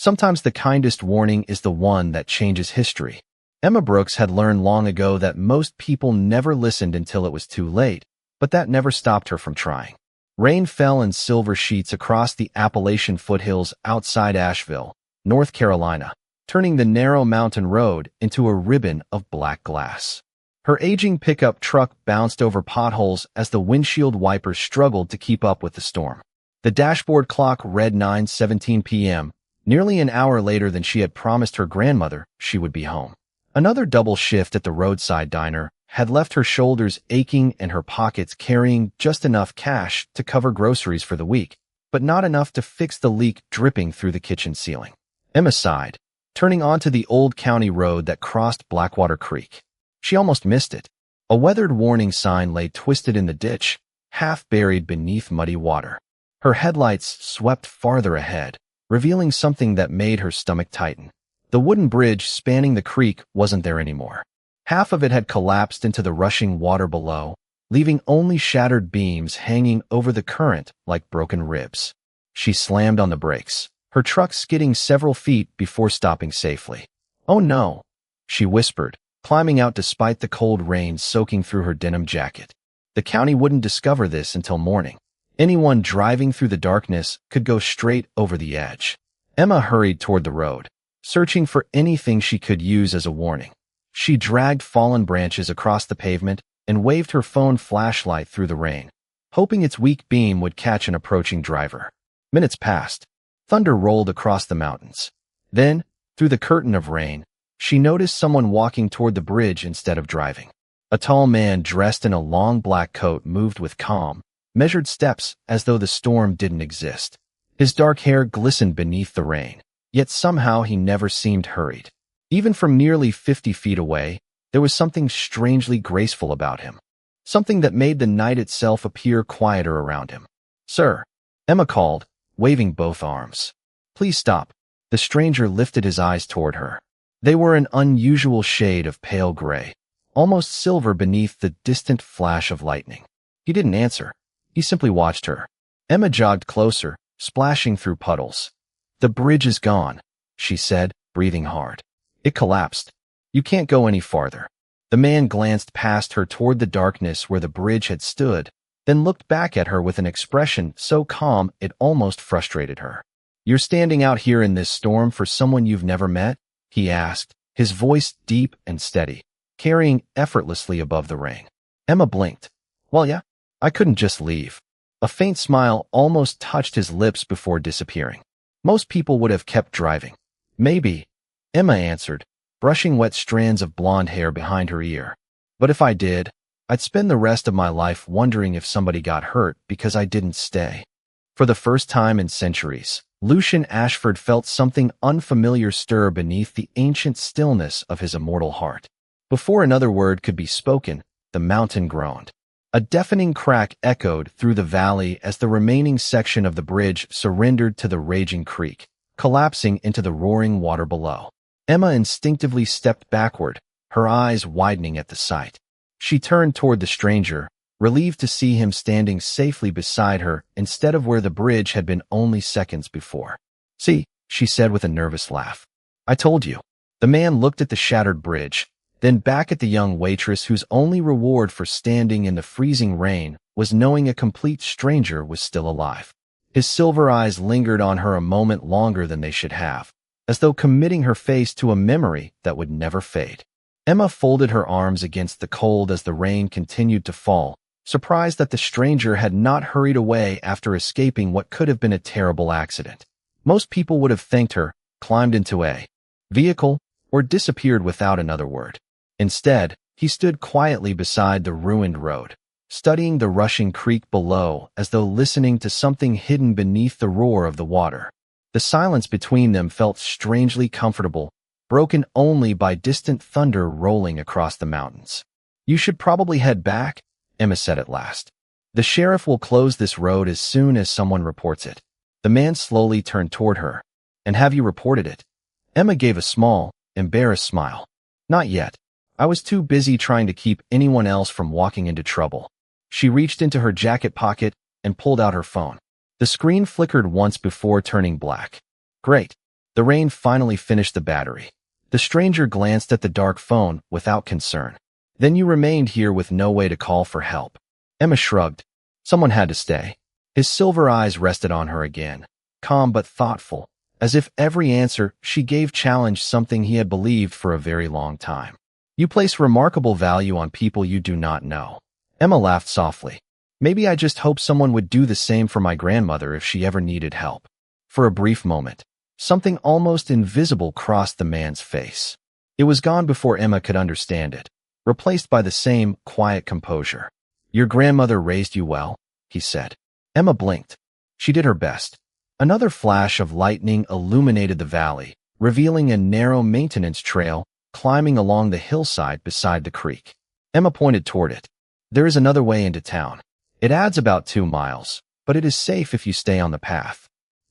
Sometimes the kindest warning is the one that changes history. Emma Brooks had learned long ago that most people never listened until it was too late, but that never stopped her from trying. Rain fell in silver sheets across the Appalachian foothills outside Asheville, North Carolina, turning the narrow mountain road into a ribbon of black glass. Her aging pickup truck bounced over potholes as the windshield wipers struggled to keep up with the storm. The dashboard clock read 9:17 p.m., nearly an hour later than she had promised her grandmother she would be home. Another double shift at the roadside diner had left her shoulders aching and her pockets carrying just enough cash to cover groceries for the week, but not enough to fix the leak dripping through the kitchen ceiling. Emma sighed, turning onto the old county road that crossed Blackwater Creek. She almost missed it. A weathered warning sign lay twisted in the ditch, half buried beneath muddy water. Her headlights swept farther ahead, revealing something that made her stomach tighten. The wooden bridge spanning the creek wasn't there anymore. Half of it had collapsed into the rushing water below, leaving only shattered beams hanging over the current like broken ribs. She slammed on the brakes, her truck skidding several feet before stopping safely. "Oh no," she whispered, climbing out despite the cold rain soaking through her denim jacket. The county wouldn't discover this until morning. Anyone driving through the darkness could go straight over the edge. Emma hurried toward the road, searching for anything she could use as a warning. She dragged fallen branches across the pavement and waved her phone flashlight through the rain, hoping its weak beam would catch an approaching driver. Minutes passed. Thunder rolled across the mountains. Then, through the curtain of rain, she noticed someone walking toward the bridge instead of driving. A tall man dressed in a long black coat moved with calm, measured steps as though the storm didn't exist. His dark hair glistened beneath the rain, yet somehow he never seemed hurried. Even from nearly 50 feet away, there was something strangely graceful about him. Something that made the night itself appear quieter around him. "Sir," Emma called, waving both arms. "Please stop." The stranger lifted his eyes toward her. They were an unusual shade of pale gray, almost silver beneath the distant flash of lightning. He didn't answer. He simply watched her. Emma jogged closer, splashing through puddles. "The bridge is gone," she said, breathing hard. "It collapsed. You can't go any farther." The man glanced past her toward the darkness where the bridge had stood, then looked back at her with an expression so calm it almost frustrated her. "You're standing out here in this storm for someone you've never met?" he asked, his voice deep and steady, carrying effortlessly above the rain. Emma blinked. "Well, yeah, I couldn't just leave." A faint smile almost touched his lips before disappearing. "Most people would have kept driving." "Maybe," Emma answered, brushing wet strands of blonde hair behind her ear. "But if I did, I'd spend the rest of my life wondering if somebody got hurt because I didn't stay." For the first time in centuries, Lucian Ashford felt something unfamiliar stir beneath the ancient stillness of his immortal heart. Before another word could be spoken, the mountain groaned. A deafening crack echoed through the valley as the remaining section of the bridge surrendered to the raging creek, collapsing into the roaring water below. Emma instinctively stepped backward, her eyes widening at the sight. She turned toward the stranger, relieved to see him standing safely beside her instead of where the bridge had been only seconds before. "See," she said with a nervous laugh. "I told you." The man looked at the shattered bridge, then back at the young waitress whose only reward for standing in the freezing rain was knowing a complete stranger was still alive. His silver eyes lingered on her a moment longer than they should have, as though committing her face to a memory that would never fade. Emma folded her arms against the cold as the rain continued to fall, surprised that the stranger had not hurried away after escaping what could have been a terrible accident. Most people would have thanked her, climbed into a vehicle, or disappeared without another word. Instead, he stood quietly beside the ruined road, studying the rushing creek below as though listening to something hidden beneath the roar of the water. The silence between them felt strangely comfortable, broken only by distant thunder rolling across the mountains. "You should probably head back," Emma said at last. "The sheriff will close this road as soon as someone reports it." The man slowly turned toward her. "And have you reported it?" Emma gave a small, embarrassed smile. "Not yet. I was too busy trying to keep anyone else from walking into trouble." She reached into her jacket pocket and pulled out her phone. The screen flickered once before turning black. "Great. The rain finally finished the battery. The stranger glanced at the dark phone without concern. Then you remained here with no way to call for help. Emma shrugged. Someone had to stay. His silver eyes rested on her again, calm but thoughtful, as if every answer she gave challenged something he had believed for a very long time. You place remarkable value on people you do not know. Emma laughed softly. Maybe I just hope someone would do the same for my grandmother if she ever needed help. For a brief moment, something almost invisible crossed the man's face. It was gone before Emma could understand it, replaced by the same quiet composure. Your grandmother raised you well, he said. Emma blinked. She did her best. Another flash of lightning illuminated the valley, revealing a narrow maintenance trail climbing along the hillside beside the creek. Emma pointed toward it. There is another way into town. It adds about 2 miles, but it is safe if you stay on the path.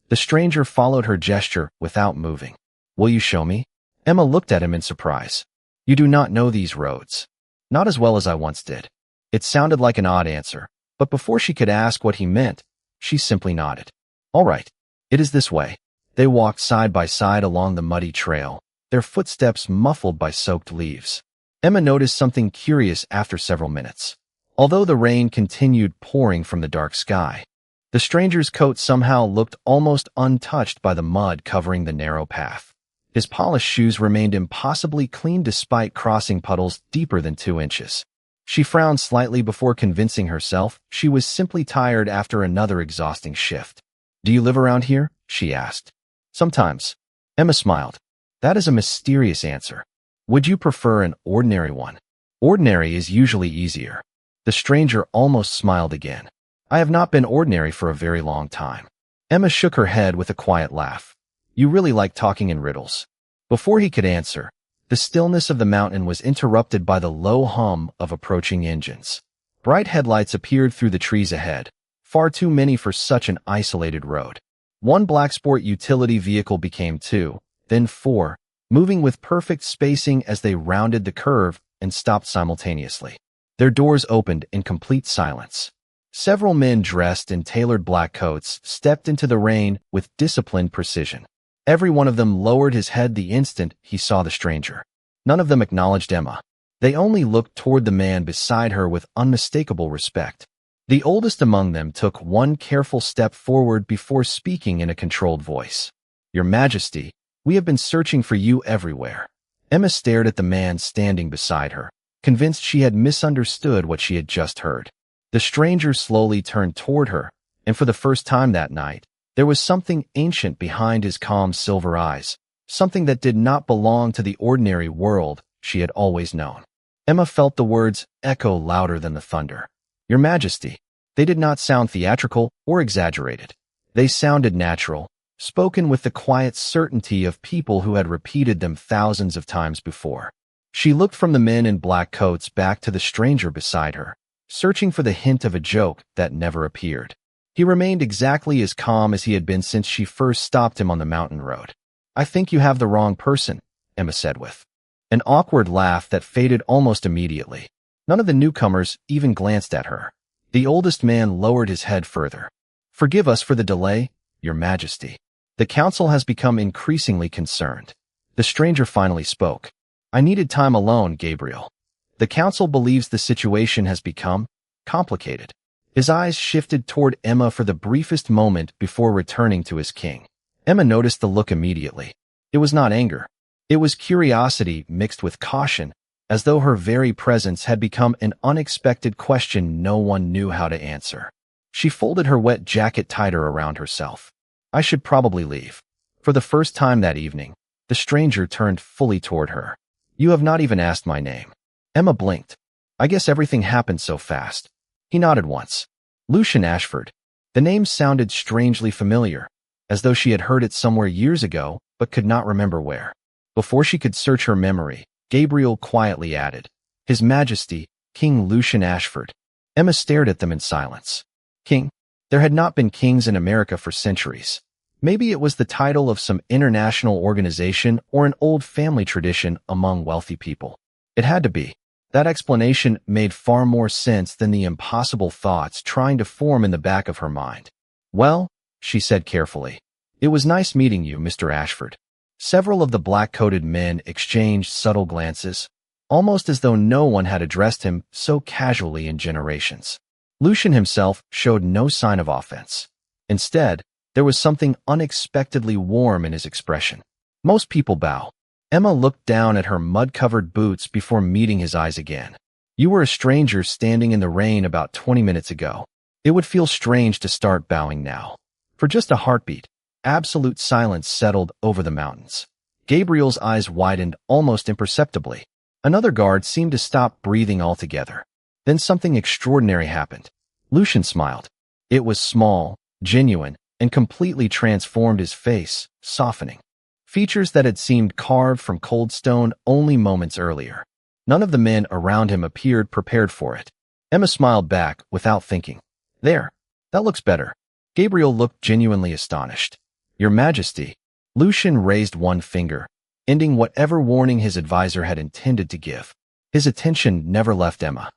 The stranger followed her gesture without moving. Will you show me? Emma looked at him in surprise. You do not know these roads. Not as well as I once did. It sounded like an odd answer, but before she could ask what he meant, she simply nodded. All right, it is this way. They walked side by side along the muddy trail, their footsteps muffled by soaked leaves. Emma noticed something curious after several minutes. Although the rain continued pouring from the dark sky, the stranger's coat somehow looked almost untouched by the mud covering the narrow path. His polished shoes remained impossibly clean despite crossing puddles deeper than 2 inches. She frowned slightly before convincing herself she was simply tired after another exhausting shift. Do you live around here? She asked. Sometimes. Emma smiled. That is a mysterious answer. Would you prefer an ordinary one? Ordinary is usually easier. The stranger almost smiled again. I have not been ordinary for a very long time. Emma shook her head with a quiet laugh. You really like talking in riddles. Before he could answer, the stillness of the mountain was interrupted by the low hum of approaching engines. Bright headlights appeared through the trees ahead, far too many for such an isolated road. One black-sport utility vehicle became 2, then 4, moving with perfect spacing as they rounded the curve and stopped simultaneously. Their doors opened in complete silence. Several men dressed in tailored black coats stepped into the rain with disciplined precision. Every one of them lowered his head the instant he saw the stranger. None of them acknowledged Emma. They only looked toward the man beside her with unmistakable respect. The oldest among them took one careful step forward before speaking in a controlled voice. Your Majesty, we have been searching for you everywhere. Emma stared at the man standing beside her, convinced she had misunderstood what she had just heard. The stranger slowly turned toward her, and for the first time that night, there was something ancient behind his calm silver eyes, something that did not belong to the ordinary world she had always known. Emma felt the words echo louder than the thunder. Your Majesty. They did not sound theatrical or exaggerated. They sounded natural, spoken with the quiet certainty of people who had repeated them thousands of times before. She looked from the men in black coats back to the stranger beside her, searching for the hint of a joke that never appeared. He remained exactly as calm as he had been since she first stopped him on the mountain road. I think you have the wrong person, Emma said with an awkward laugh that faded almost immediately. None of the newcomers even glanced at her. The oldest man lowered his head further. Forgive us for the delay, Your Majesty. The council has become increasingly concerned. The stranger finally spoke. I needed time alone, Gabriel. The council believes the situation has become complicated. His eyes shifted toward Emma for the briefest moment before returning to his king. Emma noticed the look immediately. It was not anger. It was curiosity mixed with caution, as though her very presence had become an unexpected question no one knew how to answer. She folded her wet jacket tighter around herself. I should probably leave. For the first time that evening, the stranger turned fully toward her. You have not even asked my name. Emma blinked. I guess everything happened so fast. He nodded once. Lucian Ashford. The name sounded strangely familiar, as though she had heard it somewhere years ago, but could not remember where. Before she could search her memory, Gabriel quietly added, His Majesty, King Lucian Ashford. Emma stared at them in silence. King? There had not been kings in America for centuries. Maybe it was the title of some international organization or an old family tradition among wealthy people. It had to be. That explanation made far more sense than the impossible thoughts trying to form in the back of her mind. Well, she said carefully, it was nice meeting you, Mr. Ashford. Several of the black-coated men exchanged subtle glances, almost as though no one had addressed him so casually in generations. Lucian himself showed no sign of offense. Instead, there was something unexpectedly warm in his expression. Most people bow. Emma looked down at her mud-covered boots before meeting his eyes again. You were a stranger standing in the rain about 20 minutes ago. It would feel strange to start bowing now. For just a heartbeat, absolute silence settled over the mountains. Gabriel's eyes widened almost imperceptibly. Another guard seemed to stop breathing altogether. Then something extraordinary happened. Lucian smiled. It was small, genuine, and completely transformed his face, softening. Features that had seemed carved from cold stone only moments earlier. None of the men around him appeared prepared for it. Emma smiled back without thinking. There. That looks better. Gabriel looked genuinely astonished. Your Majesty. Lucian raised one finger, ending whatever warning his advisor had intended to give. His attention never left Emma.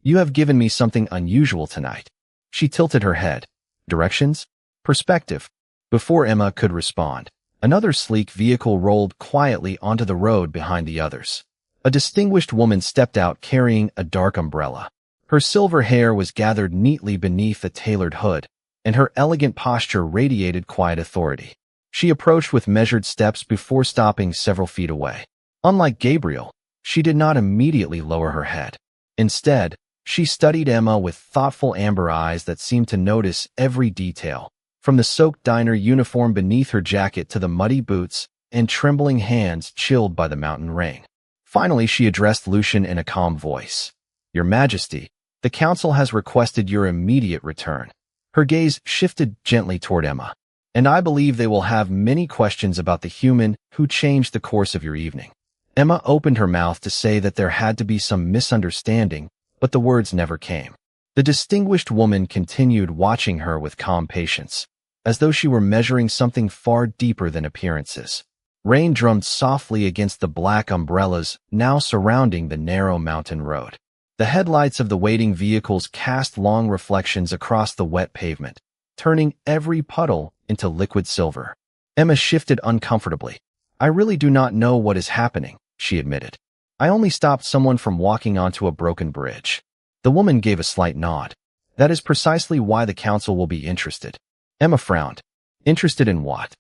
You have given me something unusual tonight. She tilted her head. Directions? Perspective. Before Emma could respond, another sleek vehicle rolled quietly onto the road behind the others. A distinguished woman stepped out carrying a dark umbrella. Her silver hair was gathered neatly beneath a tailored hood, and her elegant posture radiated quiet authority. She approached with measured steps before stopping several feet away. Unlike Gabriel, she did not immediately lower her head. Instead, she studied Emma with thoughtful amber eyes that seemed to notice every detail, from the soaked diner uniform beneath her jacket to the muddy boots and trembling hands chilled by the mountain rain. Finally, she addressed Lucian in a calm voice. Your Majesty, the Council has requested your immediate return. Her gaze shifted gently toward Emma. And I believe they will have many questions about the human who changed the course of your evening. Emma opened her mouth to say that there had to be some misunderstanding, but the words never came. The distinguished woman continued watching her with calm patience, as though she were measuring something far deeper than appearances. Rain drummed softly against the black umbrellas now surrounding the narrow mountain road. The headlights of the waiting vehicles cast long reflections across the wet pavement, turning every puddle into liquid silver. Emma shifted uncomfortably. I really do not know what is happening, she admitted. I only stopped someone from walking onto a broken bridge. The woman gave a slight nod. That is precisely why the council will be interested. Emma frowned. Interested in what?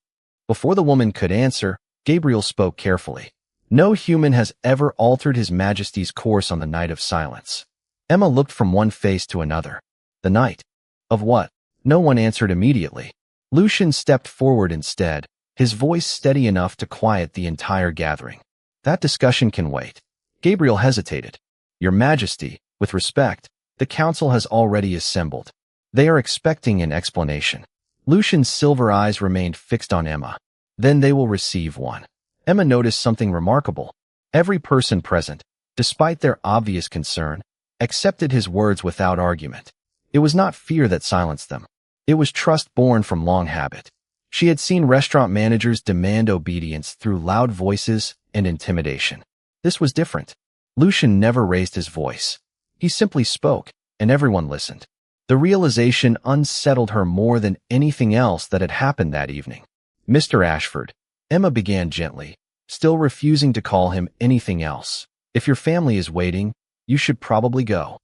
Before the woman could answer, Gabriel spoke carefully. No human has ever altered His Majesty's course on the night of silence. Emma looked from one face to another. The night? Of what? No one answered immediately. Lucian stepped forward instead, his voice steady enough to quiet the entire gathering. That discussion can wait. Gabriel hesitated. Your Majesty, with respect, the council has already assembled. They are expecting an explanation. Lucian's silver eyes remained fixed on Emma. Then they will receive one. Emma noticed something remarkable. Every person present, despite their obvious concern, accepted his words without argument. It was not fear that silenced them. It was trust born from long habit. She had seen restaurant managers demand obedience through loud voices and intimidation. This was different. Lucian never raised his voice. He simply spoke, and everyone listened. The realization unsettled her more than anything else that had happened that evening. Mr. Ashford, Emma began gently, still refusing to call him anything else. If your family is waiting, you should probably go.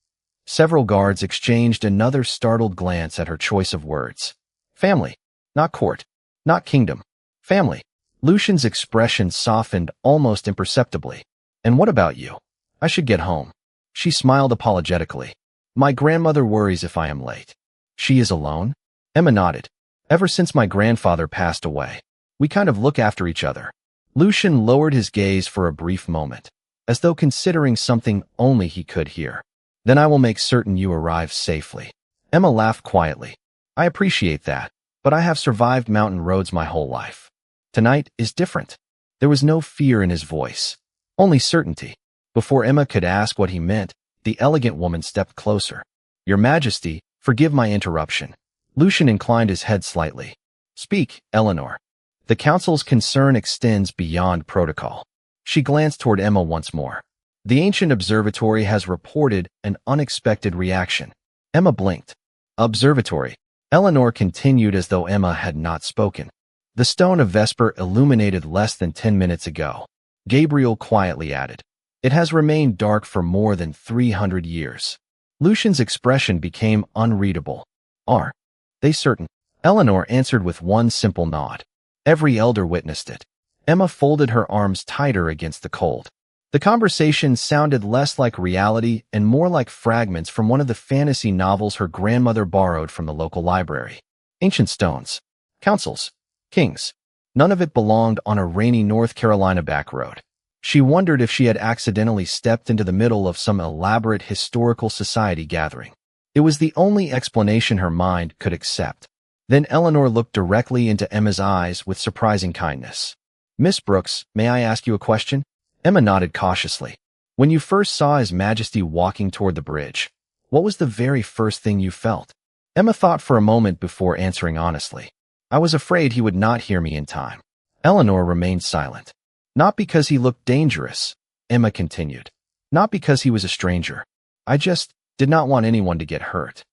Several guards exchanged another startled glance at her choice of words. Family, not court, not kingdom. Family. Lucian's expression softened almost imperceptibly. And what about you? I should get home. She smiled apologetically. My grandmother worries if I am late. She is alone? Emma nodded. Ever since my grandfather passed away, we kind of look after each other. Lucian lowered his gaze for a brief moment, as though considering something only he could hear. Then I will make certain you arrive safely. Emma laughed quietly. I appreciate that, but I have survived mountain roads my whole life. Tonight is different. There was no fear in his voice, only certainty. Before Emma could ask what he meant, the elegant woman stepped closer. Your Majesty, forgive my interruption. Lucian inclined his head slightly. Speak, Eleanor. The council's concern extends beyond protocol. She glanced toward Emma once more. The ancient observatory has reported an unexpected reaction. Emma blinked. Observatory. Eleanor continued as though Emma had not spoken. The stone of Vesper illuminated less than 10 minutes ago. Gabriel quietly added. It has remained dark for more than 300 years. Lucian's expression became unreadable. Are they certain? Eleanor answered with one simple nod. Every elder witnessed it. Emma folded her arms tighter against the cold. The conversation sounded less like reality and more like fragments from one of the fantasy novels her grandmother borrowed from the local library. Ancient stones, councils, kings. None of it belonged on a rainy North Carolina back road. She wondered if she had accidentally stepped into the middle of some elaborate historical society gathering. It was the only explanation her mind could accept. Then Eleanor looked directly into Emma's eyes with surprising kindness. Miss Brooks, may I ask you a question? Emma nodded cautiously. When you first saw His Majesty walking toward the bridge, what was the very first thing you felt? Emma thought for a moment before answering honestly. I was afraid he would not hear me in time. Eleanor remained silent. Not because he looked dangerous, Emma continued. Not because he was a stranger. I just did not want anyone to get hurt.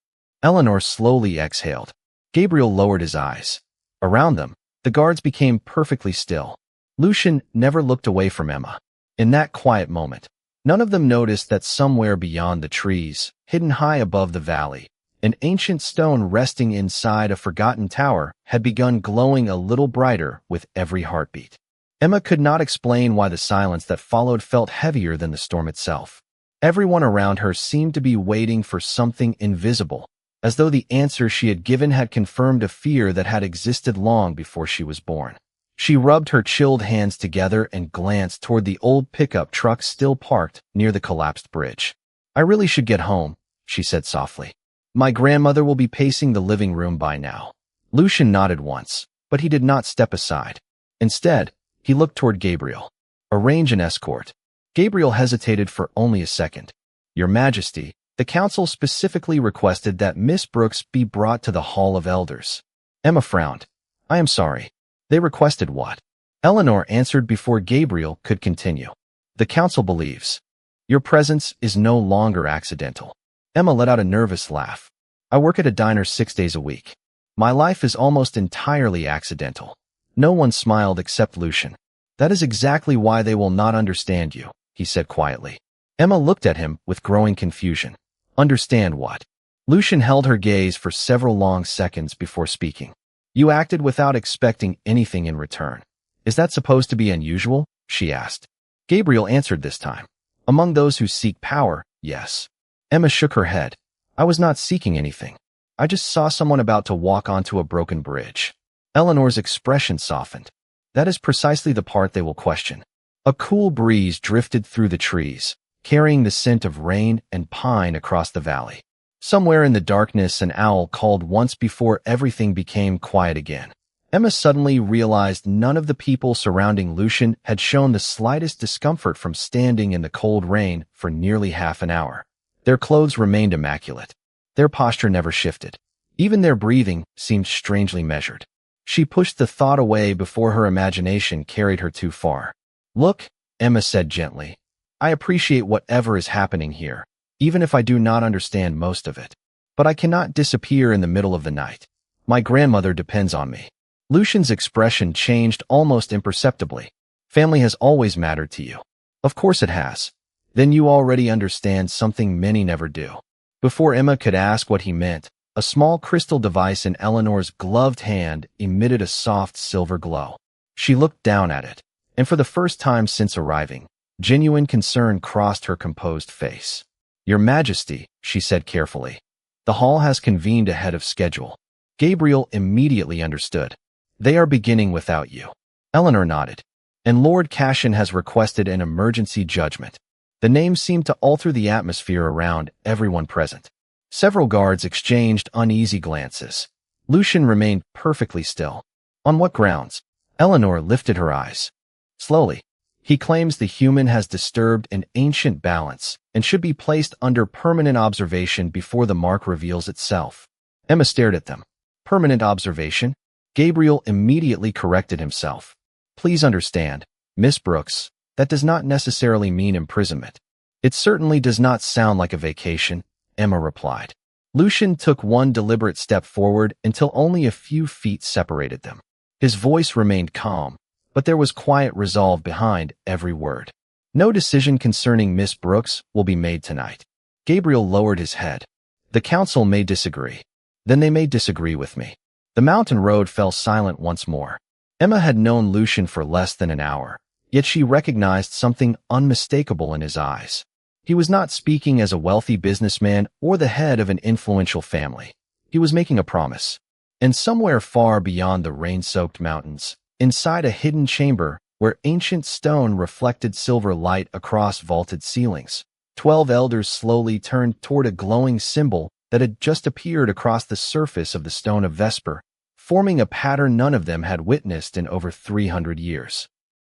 Eleanor slowly exhaled. Gabriel lowered his eyes. Around them, the guards became perfectly still. Lucian never looked away from Emma. In that quiet moment, none of them noticed that somewhere beyond the trees, hidden high above the valley, an ancient stone resting inside a forgotten tower had begun glowing a little brighter with every heartbeat. Emma could not explain why the silence that followed felt heavier than the storm itself. Everyone around her seemed to be waiting for something invisible, as though the answer she had given had confirmed a fear that had existed long before she was born. She rubbed her chilled hands together and glanced toward the old pickup truck still parked near the collapsed bridge. I really should get home, she said softly. My grandmother will be pacing the living room by now. Lucian nodded once, but he did not step aside. Instead, he looked toward Gabriel. Arrange an escort. Gabriel hesitated for only a second. Your Majesty, the council specifically requested that Miss Brooks be brought to the Hall of Elders. Emma frowned. I am sorry. They requested what? Eleanor answered before Gabriel could continue. The council believes your presence is no longer accidental. Emma let out a nervous laugh. I work at a diner 6 days a week. My life is almost entirely accidental. No one smiled except Lucian. That is exactly why they will not understand you, he said quietly. Emma looked at him with growing confusion. Understand what? Lucian held her gaze for several long seconds before speaking. You acted without expecting anything in return. Is that supposed to be unusual? She asked. Gabriel answered this time. Among those who seek power, yes. Emma shook her head. I was not seeking anything. I just saw someone about to walk onto a broken bridge. Eleanor's expression softened. That is precisely the part they will question. A cool breeze drifted through the trees, carrying the scent of rain and pine across the valley. Somewhere in the darkness, an owl called once before everything became quiet again. Emma suddenly realized none of the people surrounding Lucian had shown the slightest discomfort from standing in the cold rain for nearly half an hour. Their clothes remained immaculate. Their posture never shifted. Even their breathing seemed strangely measured. She pushed the thought away before her imagination carried her too far. Look, Emma said gently. I appreciate whatever is happening here, even if I do not understand most of it. But I cannot disappear in the middle of the night. My grandmother depends on me. Lucian's expression changed almost imperceptibly. Family has always mattered to you. Of course it has. Then you already understand something many never do. Before Emma could ask what he meant, a small crystal device in Eleanor's gloved hand emitted a soft silver glow. She looked down at it, and for the first time since arriving, genuine concern crossed her composed face. Your Majesty, she said carefully, the hall has convened ahead of schedule. Gabriel immediately understood. They are beginning without you. Eleanor nodded. And Lord Cashin has requested an emergency judgment. The name seemed to alter the atmosphere around everyone present. Several guards exchanged uneasy glances. Lucian remained perfectly still. On what grounds? Eleanor lifted her eyes. Slowly. He claims the human has disturbed an ancient balance and should be placed under permanent observation before the mark reveals itself. Emma stared at them. Permanent observation? Gabriel immediately corrected himself. Please understand, Miss Brooks, that does not necessarily mean imprisonment. It certainly does not sound like a vacation, Emma replied. Lucian took one deliberate step forward until only a few feet separated them. His voice remained calm, but there was quiet resolve behind every word. No decision concerning Miss Brooks will be made tonight. Gabriel lowered his head. The council may disagree. Then they may disagree with me. The mountain road fell silent once more. Emma had known Lucian for less than an hour, yet she recognized something unmistakable in his eyes. He was not speaking as a wealthy businessman or the head of an influential family. He was making a promise. And somewhere far beyond the rain-soaked mountains, inside a hidden chamber where ancient stone reflected silver light across vaulted ceilings, 12 elders slowly turned toward a glowing symbol that had just appeared across the surface of the stone of Vesper, forming a pattern none of them had witnessed in over 300 years.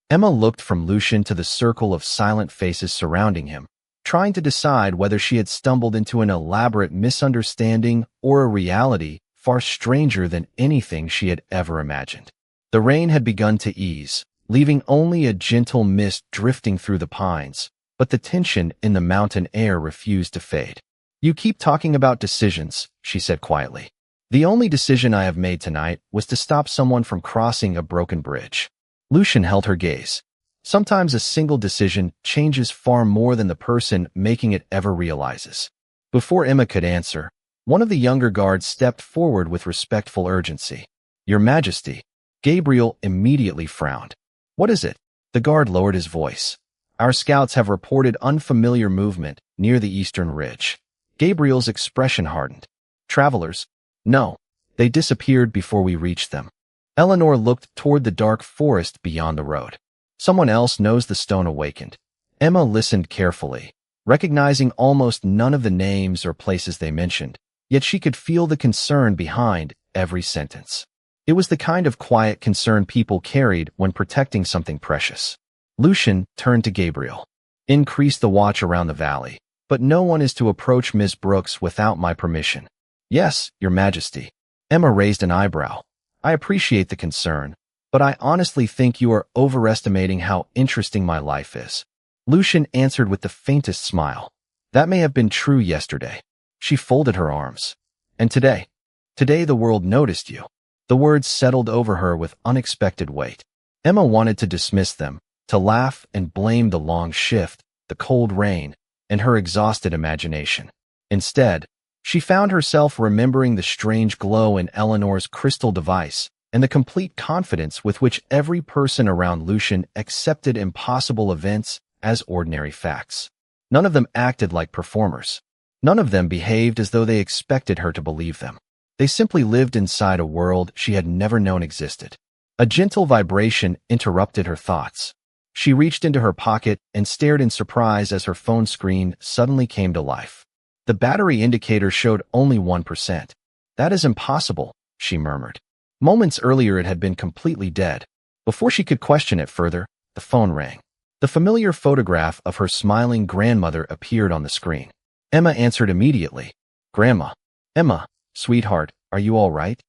Emma looked from Lucian to the circle of silent faces surrounding him, trying to decide whether she had stumbled into an elaborate misunderstanding or a reality far stranger than anything she had ever imagined. The rain had begun to ease, leaving only a gentle mist drifting through the pines, but the tension in the mountain air refused to fade. "You keep talking about decisions," she said quietly. "The only decision I have made tonight was to stop someone from crossing a broken bridge." Lucian held her gaze. Sometimes a single decision changes far more than the person making it ever realizes. Before Emma could answer, one of the younger guards stepped forward with respectful urgency. "Your Majesty." Gabriel immediately frowned. "What is it?" The guard lowered his voice. "Our scouts have reported unfamiliar movement near the eastern ridge." Gabriel's expression hardened. "Travelers?" "No. They disappeared before we reached them." Eleanor looked toward the dark forest beyond the road. "Someone else knows the stone awakened." Emma listened carefully, recognizing almost none of the names or places they mentioned, yet she could feel the concern behind every sentence. It was the kind of quiet concern people carried when protecting something precious. Lucian turned to Gabriel. "Increase the watch around the valley, but no one is to approach Miss Brooks without my permission." "Yes, Your Majesty." Emma raised an eyebrow. "I appreciate the concern, but I honestly think you are overestimating how interesting my life is." Lucian answered with the faintest smile. "That may have been true yesterday." She folded her arms. "And today? Today the world noticed you." The words settled over her with unexpected weight. Emma wanted to dismiss them, to laugh and blame the long shift, the cold rain, and her exhausted imagination. Instead, she found herself remembering the strange glow in Eleanor's crystal device and the complete confidence with which every person around Lucian accepted impossible events as ordinary facts. None of them acted like performers. None of them behaved as though they expected her to believe them. They simply lived inside a world she had never known existed. A gentle vibration interrupted her thoughts. She reached into her pocket and stared in surprise as her phone screen suddenly came to life. The battery indicator showed only 1%. "That is impossible," she murmured. Moments earlier it had been completely dead. Before she could question it further, the phone rang. The familiar photograph of her smiling grandmother appeared on the screen. Emma answered immediately. "Grandma." "Emma, sweetheart, are you all right?"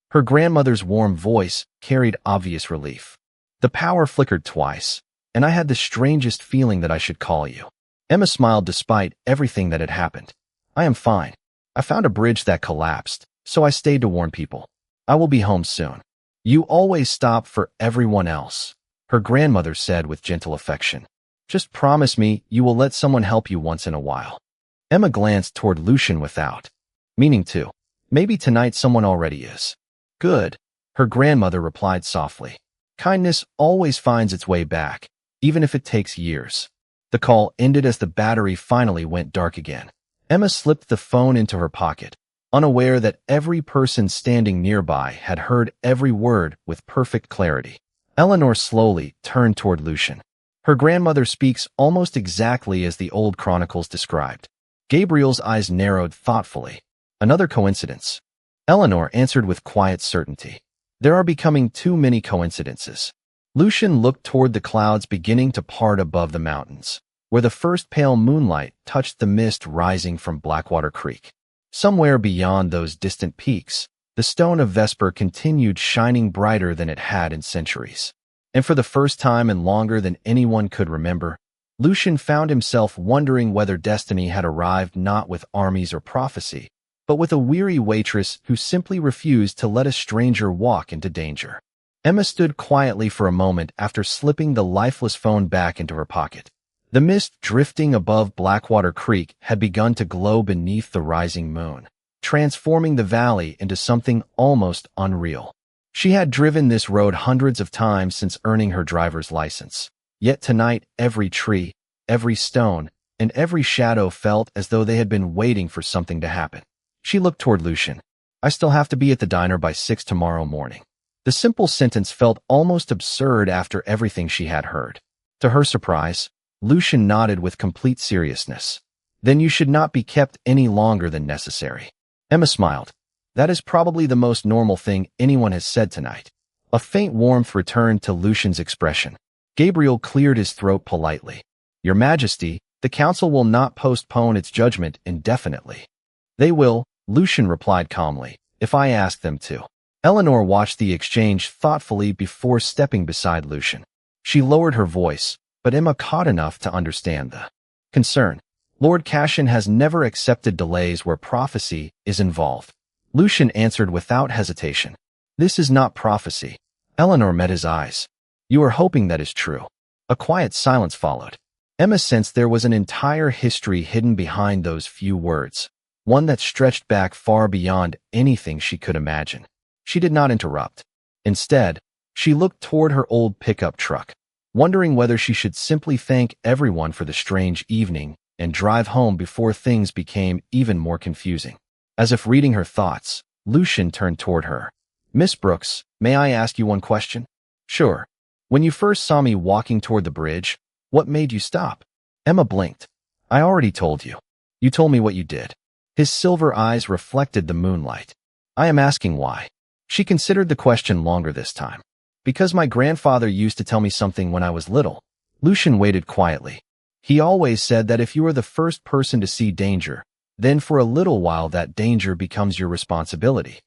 Her grandmother's warm voice carried obvious relief. "The power flickered twice, and I had the strangest feeling that I should call you." Emma smiled despite everything that had happened. "I am fine. I found a bridge that collapsed, so I stayed to warn people. I will be home soon." "You always stop for everyone else," her grandmother said with gentle affection. "Just promise me you will let someone help you once in a while." Emma glanced toward Lucian without meaning to. "Maybe tonight someone already is." "Good," her grandmother replied softly. "Kindness always finds its way back, even if it takes years." The call ended as the battery finally went dark again. Emma slipped the phone into her pocket, unaware that every person standing nearby had heard every word with perfect clarity. Eleanor slowly turned toward Lucian. Her grandmother speaks almost exactly as the old chronicles described. Gabriel's eyes narrowed thoughtfully. "Another coincidence." Eleanor answered with quiet certainty. "There are becoming too many coincidences." Lucian looked toward the clouds beginning to part above the mountains, where the first pale moonlight touched the mist rising from Blackwater Creek. Somewhere beyond those distant peaks, the stone of Vesper continued shining brighter than it had in centuries. And for the first time and longer than anyone could remember, Lucian found himself wondering whether destiny had arrived not with armies or prophecy, but with a weary waitress who simply refused to let a stranger walk into danger. Emma stood quietly for a moment after slipping the lifeless phone back into her pocket. The mist drifting above Blackwater Creek had begun to glow beneath the rising moon, transforming the valley into something almost unreal. She had driven this road hundreds of times since earning her driver's license. Yet tonight, every tree, every stone, and every shadow felt as though they had been waiting for something to happen. She looked toward Lucian. "I still have to be at the diner by 6 tomorrow morning." The simple sentence felt almost absurd after everything she had heard. To her surprise, Lucian nodded with complete seriousness. "Then you should not be kept any longer than necessary." Emma smiled. "That is probably the most normal thing anyone has said tonight." A faint warmth returned to Lucian's expression. Gabriel cleared his throat politely. "Your Majesty, the Council will not postpone its judgment indefinitely." "They will," Lucian replied calmly, "if I ask them to." Eleanor watched the exchange thoughtfully before stepping beside Lucian. She lowered her voice, but Emma caught enough to understand the concern. "Lord Cashin has never accepted delays where prophecy is involved." Lucian answered without hesitation. "This is not prophecy." Eleanor met his eyes. "You are hoping that is true." A quiet silence followed. Emma sensed there was an entire history hidden behind those few words, one that stretched back far beyond anything she could imagine. She did not interrupt. Instead, she looked toward her old pickup truck, wondering whether she should simply thank everyone for the strange evening and drive home before things became even more confusing. As if reading her thoughts, Lucian turned toward her. "Miss Brooks, may I ask you one question?" "Sure." "When you first saw me walking toward the bridge, what made you stop?" Emma blinked. "I already told you." "You told me what you did." His silver eyes reflected the moonlight. "I am asking why." She considered the question longer this time. "Because my grandfather used to tell me something when I was little." Lucian waited quietly. "He always said that if you are the first person to see danger, then for a little while that danger becomes your responsibility."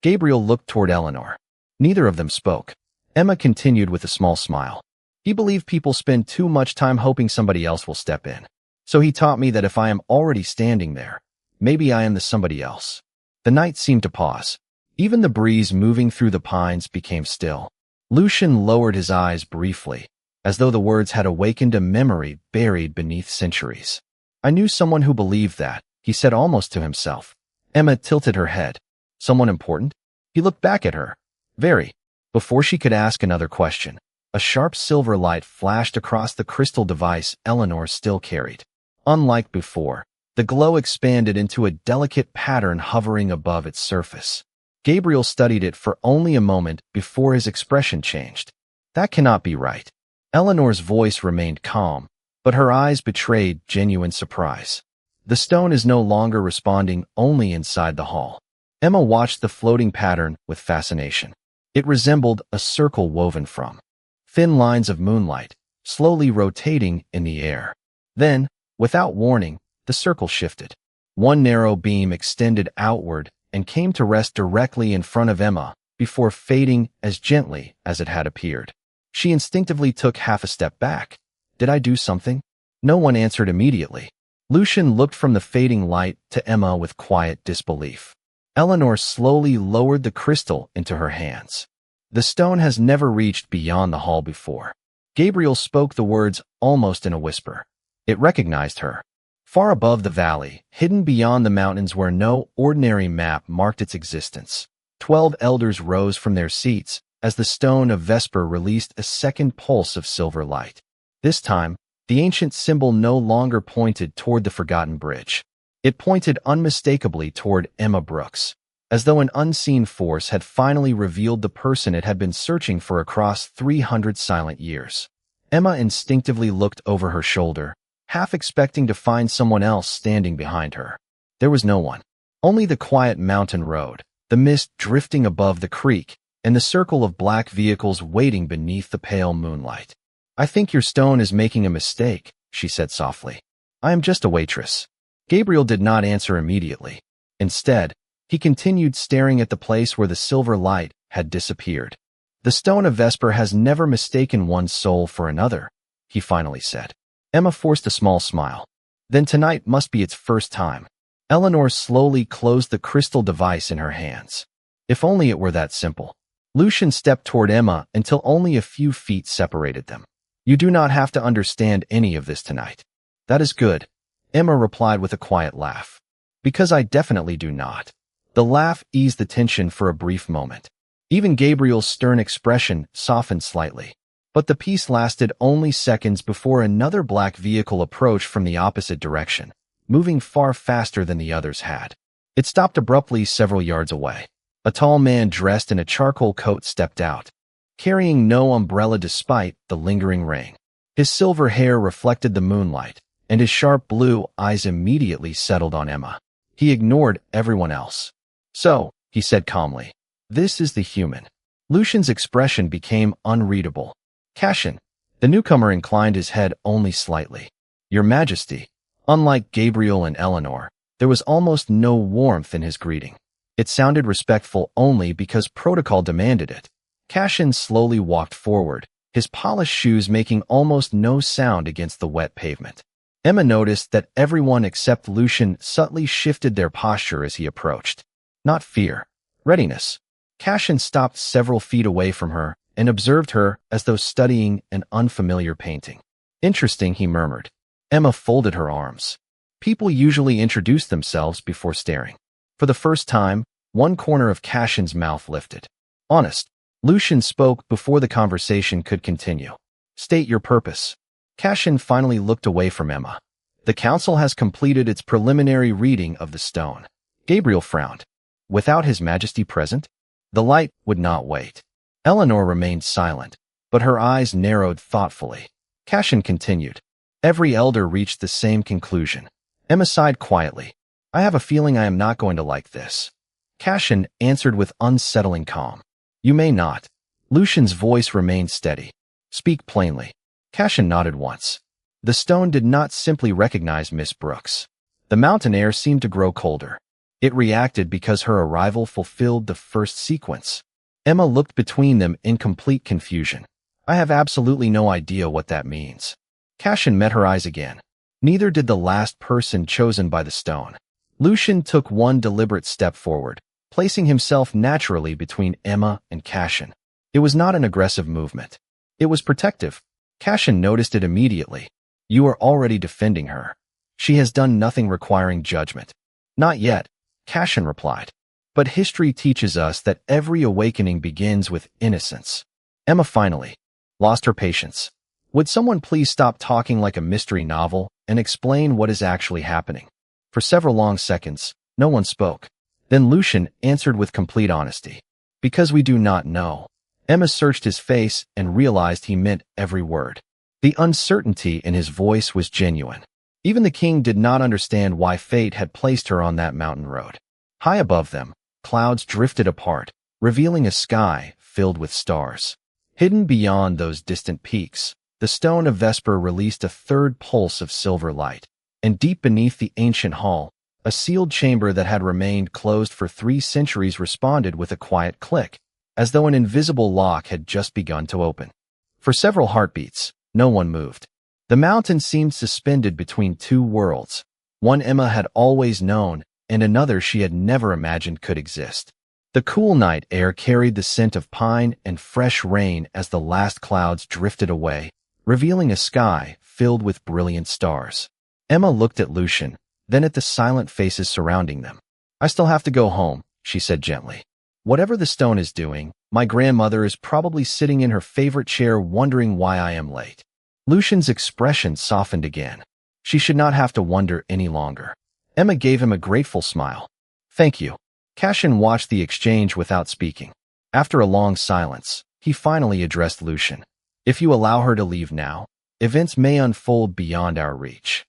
Gabriel looked toward Eleanor. Neither of them spoke. Emma continued with a small smile. "He believed people spend too much time hoping somebody else will step in. So he taught me that if I am already standing there, maybe I am the somebody else." The night seemed to pause. Even the breeze moving through the pines became still. Lucian lowered his eyes briefly, as though the words had awakened a memory buried beneath centuries. "I knew someone who believed that," he said almost to himself. Emma tilted her head. "Someone important?" He looked back at her. "Very." Before she could ask another question, a sharp silver light flashed across the crystal device Eleanor still carried. Unlike before, the glow expanded into a delicate pattern hovering above its surface. Gabriel studied it for only a moment before his expression changed. "That cannot be right." Eleanor's voice remained calm, but her eyes betrayed genuine surprise. "The stone is no longer responding only inside the hall." Emma watched the floating pattern with fascination. It resembled a circle woven from thin lines of moonlight, slowly rotating in the air. Then, without warning, the circle shifted. One narrow beam extended outward and came to rest directly in front of Emma before fading as gently as it had appeared. She instinctively took half a step back. "Did I do something?" No one answered immediately. Lucian looked from the fading light to Emma with quiet disbelief. Eleanor slowly lowered the crystal into her hands. "The stone has never reached beyond the hall before." Gabriel spoke the words almost in a whisper. It recognized her. Far above the valley, hidden beyond the mountains where no ordinary map marked its existence, 12 elders rose from their seats as the stone of Vesper released a second pulse of silver light. This time, the ancient symbol no longer pointed toward the forgotten bridge. It pointed unmistakably toward Emma Brooks, as though an unseen force had finally revealed the person it had been searching for across 300 silent years. Emma instinctively looked over her shoulder, half expecting to find someone else standing behind her. There was no one. Only the quiet mountain road, the mist drifting above the creek, and the circle of black vehicles waiting beneath the pale moonlight. "I think your stone is making a mistake," she said softly. "I am just a waitress." Gabriel did not answer immediately. Instead, he continued staring at the place where the silver light had disappeared. "The stone of Vesper has never mistaken one soul for another," he finally said. Emma forced a small smile. "Then tonight must be its first time." Eleanor slowly closed the crystal device in her hands. If only it were that simple. Lucian stepped toward Emma until only a few feet separated them. You do not have to understand any of this tonight. That is good, Emma replied with a quiet laugh. Because I definitely do not. The laugh eased the tension for a brief moment. Even Gabriel's stern expression softened slightly. But the peace lasted only seconds before another black vehicle approached from the opposite direction, moving far faster than the others had. It stopped abruptly several yards away. A tall man dressed in a charcoal coat stepped out, carrying no umbrella despite the lingering rain. His silver hair reflected the moonlight, and his sharp blue eyes immediately settled on Emma. He ignored everyone else. So, he said calmly, this is the human. Lucian's expression became unreadable. Cassian. The newcomer inclined his head only slightly. Your Majesty. Unlike Gabriel and Eleanor, there was almost no warmth in his greeting. It sounded respectful only because protocol demanded it. Cassian slowly walked forward, his polished shoes making almost no sound against the wet pavement. Emma noticed that everyone except Lucian subtly shifted their posture as he approached. Not fear. Readiness. Cassian stopped several feet away from her and observed her as though studying an unfamiliar painting. Interesting, he murmured. Emma folded her arms. People usually introduce themselves before staring. For the first time, one corner of Cassian's mouth lifted. Honest. Lucian spoke before the conversation could continue. State your purpose. Cassian finally looked away from Emma. The council has completed its preliminary reading of the stone. Gabriel frowned. Without His Majesty present? The light would not wait. Eleanor remained silent, but her eyes narrowed thoughtfully. Cassian continued. Every elder reached the same conclusion. Emma sighed quietly. I have a feeling I am not going to like this. Cassian answered with unsettling calm. You may not. Lucian's voice remained steady. Speak plainly. Cassian nodded once. The stone did not simply recognize Miss Brooks. The mountain air seemed to grow colder. It reacted because her arrival fulfilled the first sequence. Emma looked between them in complete confusion. I have absolutely no idea what that means. Cassian met her eyes again. Neither did the last person chosen by the stone. Lucian took one deliberate step forward, placing himself naturally between Emma and Cassian. It was not an aggressive movement. It was protective. Cassian noticed it immediately. You are already defending her. She has done nothing requiring judgment. Not yet, Cassian replied. But history teaches us that every awakening begins with innocence. Emma finally lost her patience. Would someone please stop talking like a mystery novel and explain what is actually happening? For several long seconds, no one spoke. Then Lucian answered with complete honesty. Because we do not know. Emma searched his face and realized he meant every word. The uncertainty in his voice was genuine. Even the king did not understand why fate had placed her on that mountain road. High above them, clouds drifted apart, revealing a sky filled with stars. Hidden beyond those distant peaks, the stone of Vesper released a third pulse of silver light, and deep beneath the ancient hall, a sealed chamber that had remained closed for 3 centuries responded with a quiet click, as though an invisible lock had just begun to open. For several heartbeats, no one moved. The mountain seemed suspended between 2 worlds, one Emma had always known and another she had never imagined could exist. The cool night air carried the scent of pine and fresh rain as the last clouds drifted away, revealing a sky filled with brilliant stars. Emma looked at Lucian, then at the silent faces surrounding them. I still have to go home, she said gently. Whatever the stone is doing, my grandmother is probably sitting in her favorite chair wondering why I am late. Lucian's expression softened again. She should not have to wonder any longer. Emma gave him a grateful smile. Thank you. Cassian watched the exchange without speaking. After a long silence, he finally addressed Lucian. If you allow her to leave now, events may unfold beyond our reach.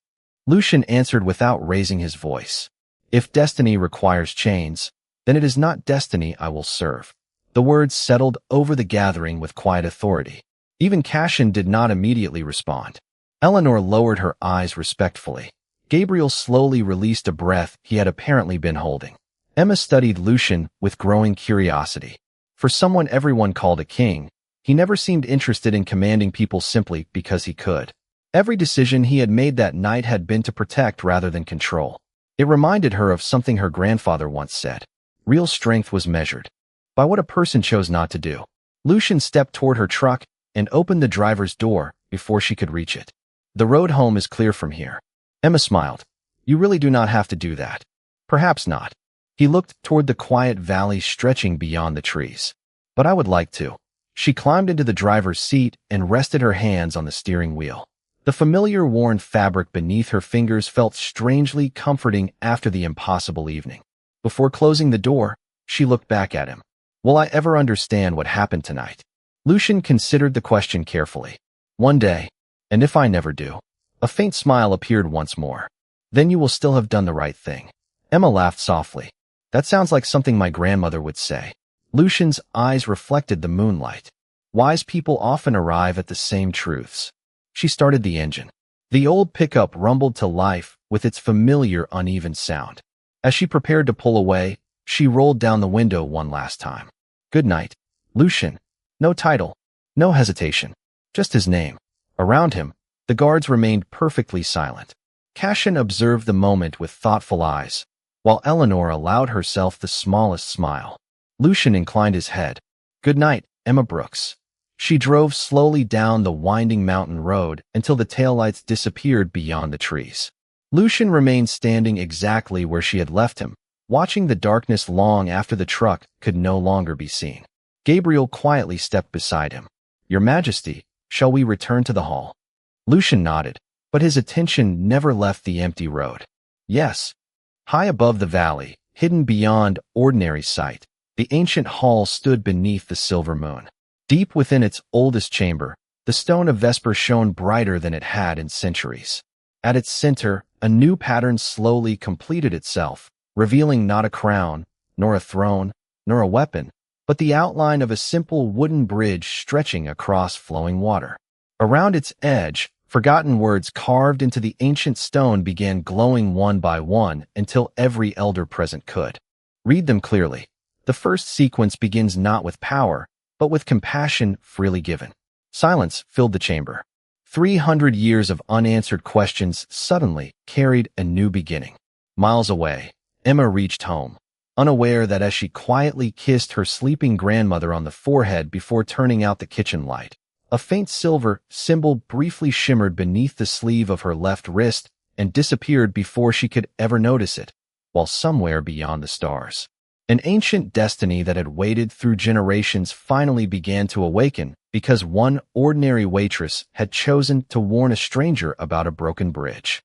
Lucian answered without raising his voice. If destiny requires chains, then it is not destiny I will serve. The words settled over the gathering with quiet authority. Even Cassian did not immediately respond. Eleanor lowered her eyes respectfully. Gabriel slowly released a breath he had apparently been holding. Emma studied Lucian with growing curiosity. For someone everyone called a king, he never seemed interested in commanding people simply because he could. Every decision he had made that night had been to protect rather than control. It reminded her of something her grandfather once said. Real strength was measured by what a person chose not to do. Lucian stepped toward her truck and opened the driver's door before she could reach it. The road home is clear from here. Emma smiled. You really do not have to do that. Perhaps not. He looked toward the quiet valley stretching beyond the trees. But I would like to. She climbed into the driver's seat and rested her hands on the steering wheel. The familiar worn fabric beneath her fingers felt strangely comforting after the impossible evening. Before closing the door, she looked back at him. Will I ever understand what happened tonight? Lucian considered the question carefully. One day, and if I never do. A faint smile appeared once more. Then you will still have done the right thing. Emma laughed softly. That sounds like something my grandmother would say. Lucian's eyes reflected the moonlight. Wise people often arrive at the same truths. She started the engine. The old pickup rumbled to life with its familiar uneven sound. As she prepared to pull away, she rolled down the window one last time. Good night, Lucian. No title, no hesitation, just his name. Around him, the guards remained perfectly silent. Cassian observed the moment with thoughtful eyes, while Eleanor allowed herself the smallest smile. Lucian inclined his head. Good night, Emma Brooks. She drove slowly down the winding mountain road until the taillights disappeared beyond the trees. Lucian remained standing exactly where she had left him, watching the darkness long after the truck could no longer be seen. Gabriel quietly stepped beside him. Your Majesty, shall we return to the hall? Lucian nodded, but his attention never left the empty road. Yes. High above the valley, hidden beyond ordinary sight, the ancient hall stood beneath the silver moon. Deep within its oldest chamber, the stone of Vesper shone brighter than it had in centuries. At its center, a new pattern slowly completed itself, revealing not a crown, nor a throne, nor a weapon, but the outline of a simple wooden bridge stretching across flowing water. Around its edge, forgotten words carved into the ancient stone began glowing one by one until every elder present could read them clearly. The first sequence begins not with power, but with compassion freely given. Silence filled the chamber. 300 years of unanswered questions suddenly carried a new beginning. Miles away, Emma reached home, unaware that as she quietly kissed her sleeping grandmother on the forehead before turning out the kitchen light, a faint silver symbol briefly shimmered beneath the sleeve of her left wrist and disappeared before she could ever notice it, while somewhere beyond the stars, an ancient destiny that had waited through generations finally began to awaken because one ordinary waitress had chosen to warn a stranger about a broken bridge.